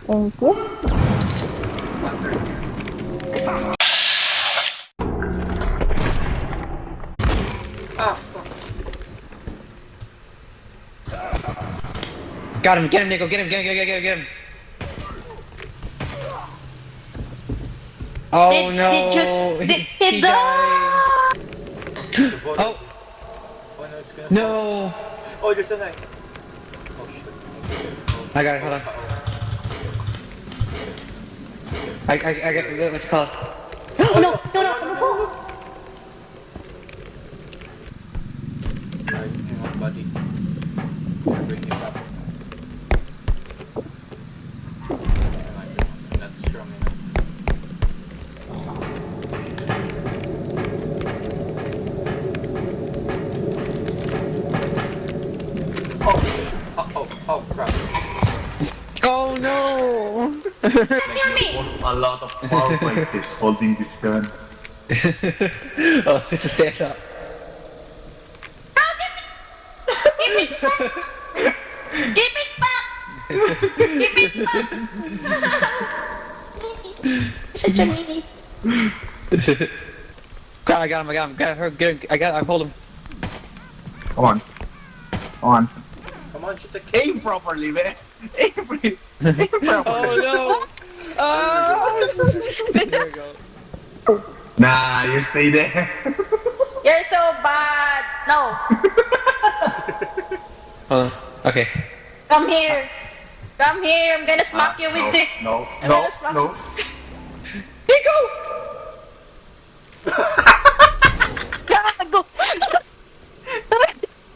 Thank you. Ah, fuck. Got him, get him, Nico, get him, get him. Oh no! He died! Oh Oh no, it's gonna no! Oh, there's a knife. Oh shit. I got it, hold on. I got, what's it called? No! Alright, hang on, buddy. Bring you up. Hang on, I'm not strong enough. Oh crap. Oh no! A lot of power like this holding this gun. Oh, it's a stand up. Give it back! Give it back! Such a mini. I got him, get him, hold him. Come on. Come on. Come on, shoot the kid. Aim properly, man. Aim properly. Oh no! Oh! There we go. Nah, you stay there. You're so bad! No! Hold on, okay. Come here! Come here! I'm gonna smack you with no, this! No, I'm no, gonna smack no. Nico! Gago!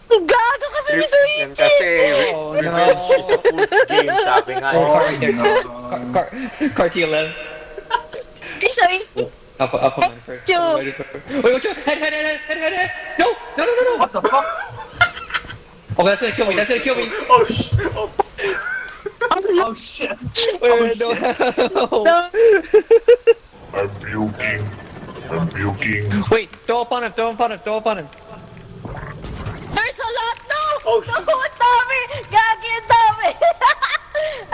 Gago kasi ni Suichi! Yan kasi, Oh, revenge no. is a fool's game, sabi nga Oh, eh. car right there. Cartier left. Kay Suichi! Up on mine first. Yo. Wait, watch out! Head! No! What the fuck? Oh, that's gonna kill me. Oh sh... Oh, Oh shit. Wait, no. No. I'm puking. Wait, throw up on him. There's a lot! No! Oh, shit. No! Ang dami! Gagi! Ang dami!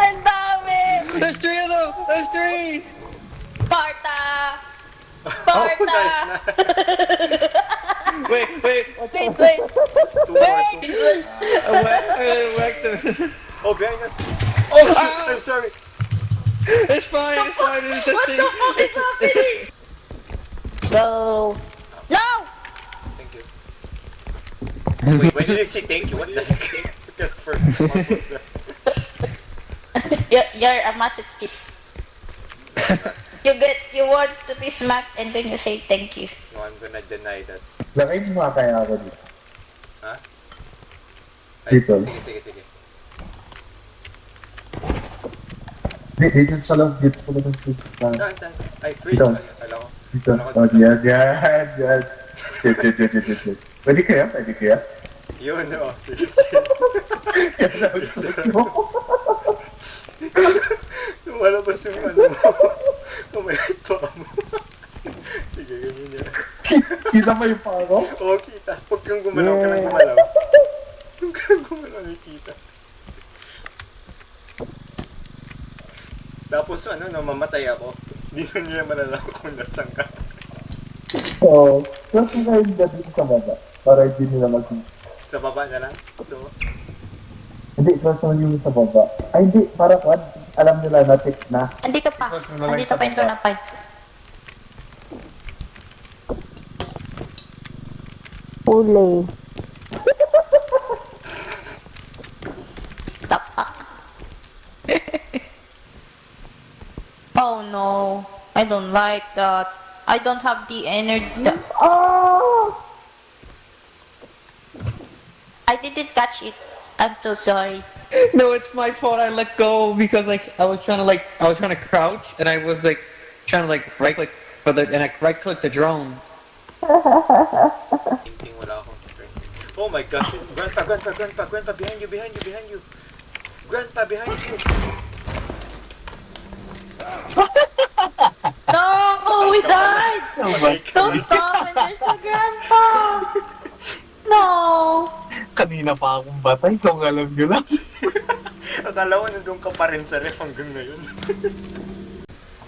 Ang dami! There's three of them. There's three. Sparta! oh, Sparta! nice na. Wait. Wait! Two more. Whack them. Oh, behind us. Oh shit, I'm sorry. It's fine. It's What the fuck is happening? Go! No! Thank you. Wait, when did you say thank you? What the heck? Look at first. What was that? You're a masochist. You want to be smacked and then you say thank you. No, I'm gonna deny that. Lagay mo nga kaya ako dito. Ha? Ay, Dito. sige. Dito sa loob. Saan? Ay, free. Dito. Alam ko. Dito. Oh, yan. Shit. Pwede kaya? Yun, oh. Lumalabas yung ano mo. Kamay pa mo. Sige, ganyan yan. Kita mo yung paa ko? Oo, kita. Huwag kang gumalaw, ka lang gumalaw. Huwag kang gumalaw, may kita. Tapos ano, no, mamatay ako. Hindi na nila malalaman kung nasan ka. Oo. Tapos nga yung dati sa baba. Para hindi nila Sa baba na lang. So, Hindi, tapos mo yung sa baba. Ay, hindi. Para kwan. Alam nila na tick na. Andito pa. Tapos mo na lang Andito sa pa yung baba. tunapay. Ule. Tapak. Oh no. I don't like that. I don't have the energy. Oh! I didn't catch it. I'm so sorry. No, it's my fault. I let go because I was trying to crouch and I was trying to right click and I right clicked the drone. hindi wala akong strength. Oh my gosh. Grandpa, behind you. Grandpa, behind you. No, we died. Oh my Don't god. come when there's a grandpa. No. Kanina pa akong batay, kung alam nyo lang. Akala ko nandun ka pa rin sa ref hanggang ngayon.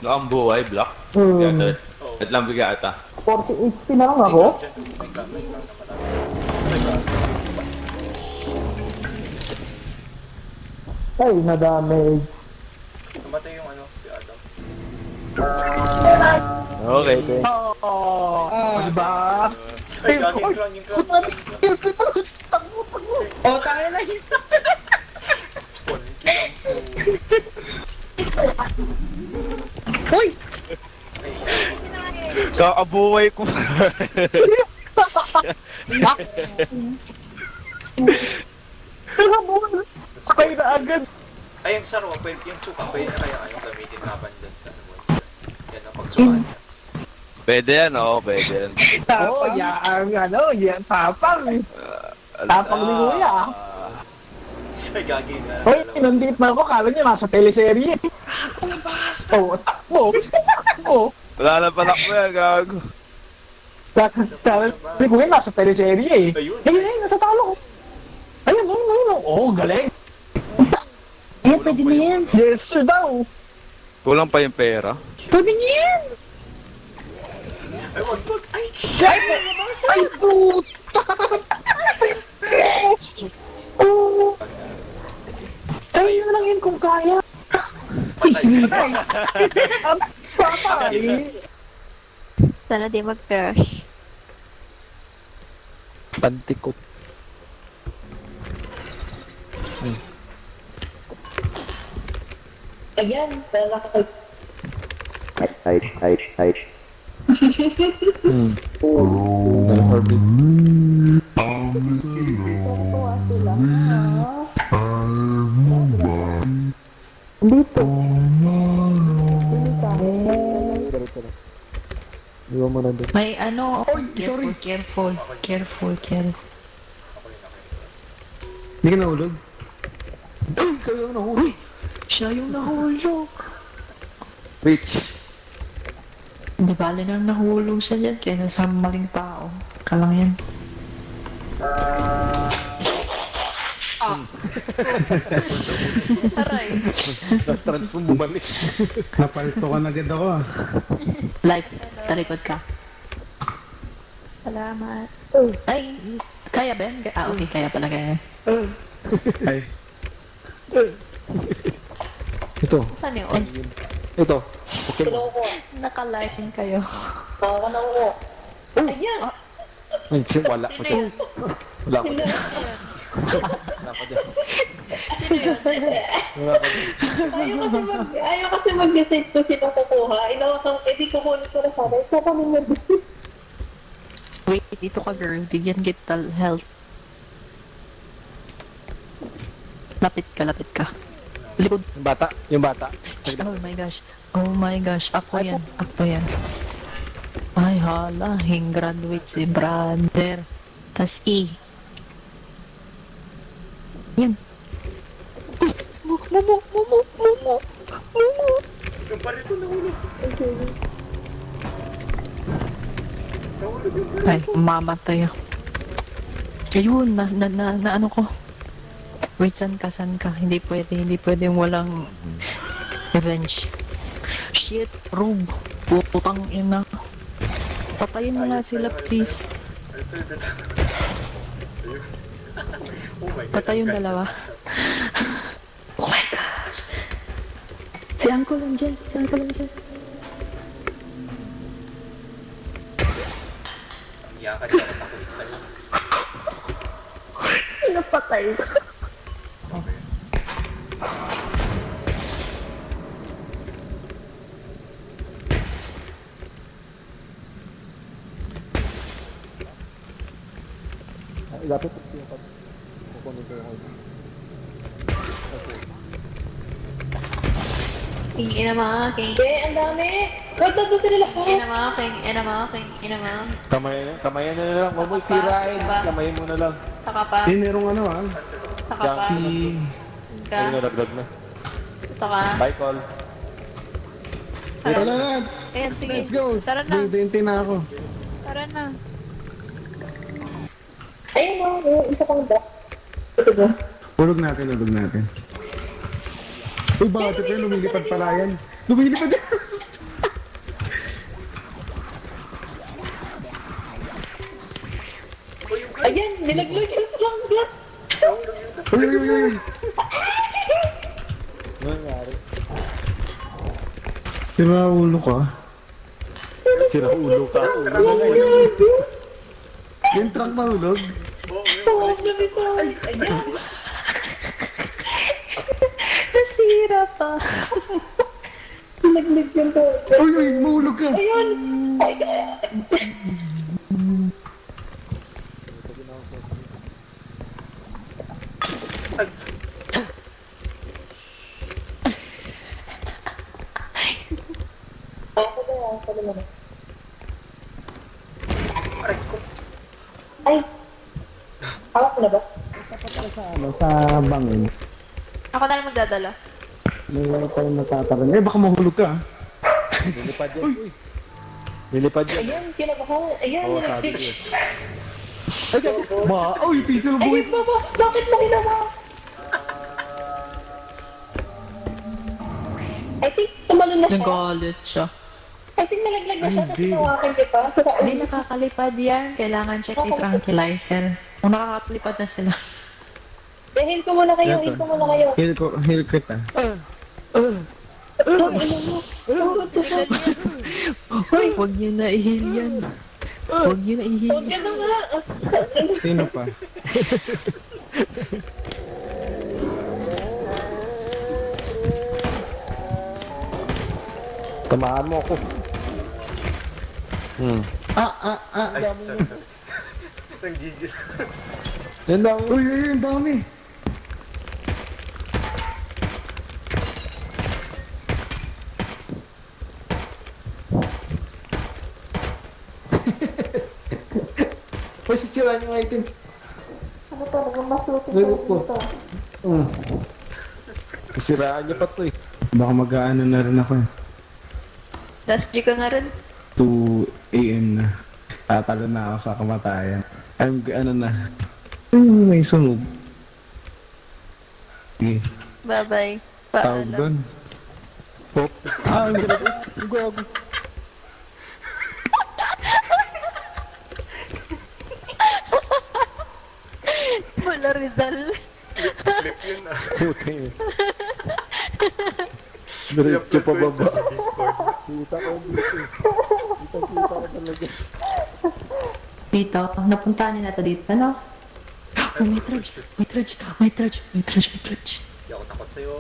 No, ang buhay, block. Hmm. At lang biga ata. 40 HP na lang ako. May ka na malaki. Ay, na-damage. Namatay yung ano, si Adam. Okay, okay. Diba? Ay, gaging clown, yung clown. Oh, tayo na yun. Spawn kill. Uy! Kakabuhay ko. Sakay na agad. Ay, yung sarwa, yung suka, pwede na kaya kayong gamitin laban dyan sa ano, monster. Yan ang pagsukaan niya. Pwede yan, oo, pwede yan. Oh, yan, ano, yan, tapang. Tapang ni Kuya. Ay, gaging na. Hoy, nandito na ako, kala niya nasa teleserye. Oh, takbo. Takbo. Wala na palak mo yan, gago. Kala ni Kuya nasa teleserye eh. Ayun. Ay, natatalo ko. Ayun, ayun, ayun. Oh, galing. Eh, pwede na yan. Yes, sir daw. Kulang pa yung pera. Pwede na yan. Ay, wag. Ay, Ay, puta. Tayo na lang yun kung kaya. Ay, sinitay. Ang patay. Sana di mag-crush. Pantikot. Ayan, pala ka Height. Orbit. Dito. Iwan mo na doon. May ano, sorry. careful. Hindi ka nahulog? Uy, kayo ang nahulog. Siya yung nahulog. Which? Hindi bale nang nahulog siya dyan kaysa sa maling tao. Kalang yan. Aray. Na-transform bumalik. Napalito ka na agad ako ah. Life, talikod ka. Salamat. Ay, kaya ba yan? Ah, okay, kaya pala kaya. Ay, Ito. Saan yun? Ito. Naka-line kayo. Ay, wala ko dyan. Wala ko dyan. Wala ko dyan. Sino yun? Wala ko dyan. Ayaw kasi mag-decide ko sino kukuha. Inawasang, edi kukunin ko na sana. Ito kami mag-decide. Wait, dito ka girl. Bigyan kita health. Lapit ka. Likod. Yung bata. Oh my gosh. Ako yan. Ay, hala. Graduate si brother. Tas E. Yan. Mumu. yung pare ko nahulog. Nahulog yung pare. Ay, mamatay ako. Ayun, na ano ko. Wait, san ka? Hindi pwede yung walang revenge. Shit, Rube. Putang ina. Patayin mo nga sila, please. Ay, pwede to. Ayun. Oh my God. Patay yung dalawa. Oh my gosh. Si Uncle nandiyan. Ang yakan niya ako sa'yo. Napatay ko. Lapit ko yung kukunin ko yung King ina mga, king. Eh, ang dami. Wag na doon sila lahat. Ina mga. Kamayan na lang. Huwag mo tirain. Kamayan mo na lang. Saka pa. eh merong ano ah. Saka pa. Si... Ka. Nalaglag na. Saka. Bye, call. Tara na. Ayan, sige. Let's go. Tara na. 20 na ako. Tara na. Ayun o, yung isa pang dock. Ito ba? Hulog natin. Uy, bakit pero lumilipad pala yan? Lumilipad yan! Ayan, nilaglag yung langgat. Uy, uy, uy, uy! Sira ulo ka. Sira ulo ka. Yung truck nahulog. Tawag na nito. Ayan. Nasira pa. Nilaglag yung langgat. Uy, uy, mahulog ka. Ayun. Ako na. Aray ko. Ay. Hawak ko na ba? Ano, sa bangin. Ako na lang magdadala. May tayo natataran. Eh, baka mahulog ka. Nilipad yan, uy. Nilipad yan. Ayan, kinabahan. Ayan, Oo, sabi nilaglag. ko. Ba, uy, piso ng buhay. Ay, baba, bakit mo ginawa? I think tumalon na siya. Nagalit siya. I think nalaglag na siya kasi Hindi. nawakan kita. So, Hindi nakakalipad yan. Kailangan check ni tranquilizer. Kung nakakalipad na sila. heal ko muna kayo, heal ko muna kayo. Heal kita. Ito, ino mo. Huwag niyo na i-heal yan. Huwag niyo na i-heal Huwag yan. ka na nga. Sino pa? Tamaan mo ako. Ay, sorry. Nanggigil. Yan daw. Uy, uy, uy, ang dami. Masisiraan yung item. Ano to, nagmamasutin Ay, ko upo. dito. Siraan niya pa to eh. Baka mag-aano na rin ako eh. Last G ko na rin. 2 AM na. Tatalo na ako sa kamatayan. Ano na. May sunog. Sige, Bye-bye. tawag Paalam. doon. Hop. Ah, ang galag. Ang gago. Wala Rizal. Flip yun ah. Puta yun. Diretso pa baba. Discord. Kita ko dito. Kita ko talaga. Dito, napuntahan nila to dito, ano? Oh, may trudge, may trudge, may trudge, may trudge, may trudge. Hindi ako takot sa'yo.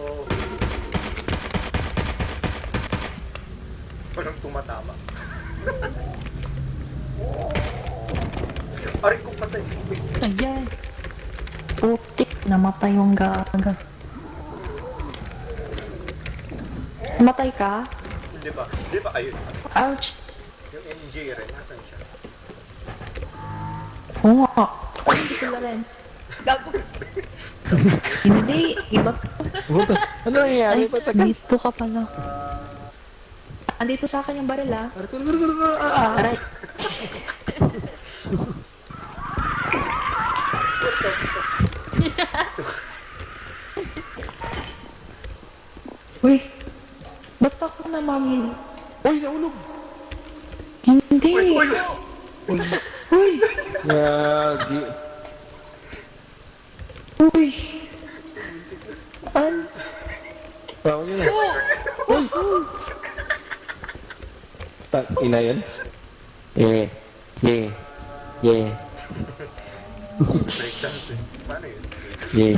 Walang tumatama. Aray ko patay. Wait, Ayan. Putik, namatay yung gaga. Namatay ka? Hindi ba? Hindi ba? Ayun. Ouch! Yung NJ rin. Nasaan siya? Oo nga. Sila rin. Gago. Hindi, iba. Puta. Ano nangyayari? Ay, dito ka pala. Andito sa akin yung baril, ah. Aray. Uy, ba't ako naman? Uy, naulog. Hindi. Uy, Yagi. uy. An? Tawag niya na. Uy! Ina yun? Yeah. Yeah. Yeah. Breakdance eh. Paano yun? Yeah.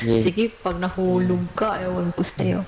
Yeah. Sige, pag nahulog ka, ewan ko sa'yo.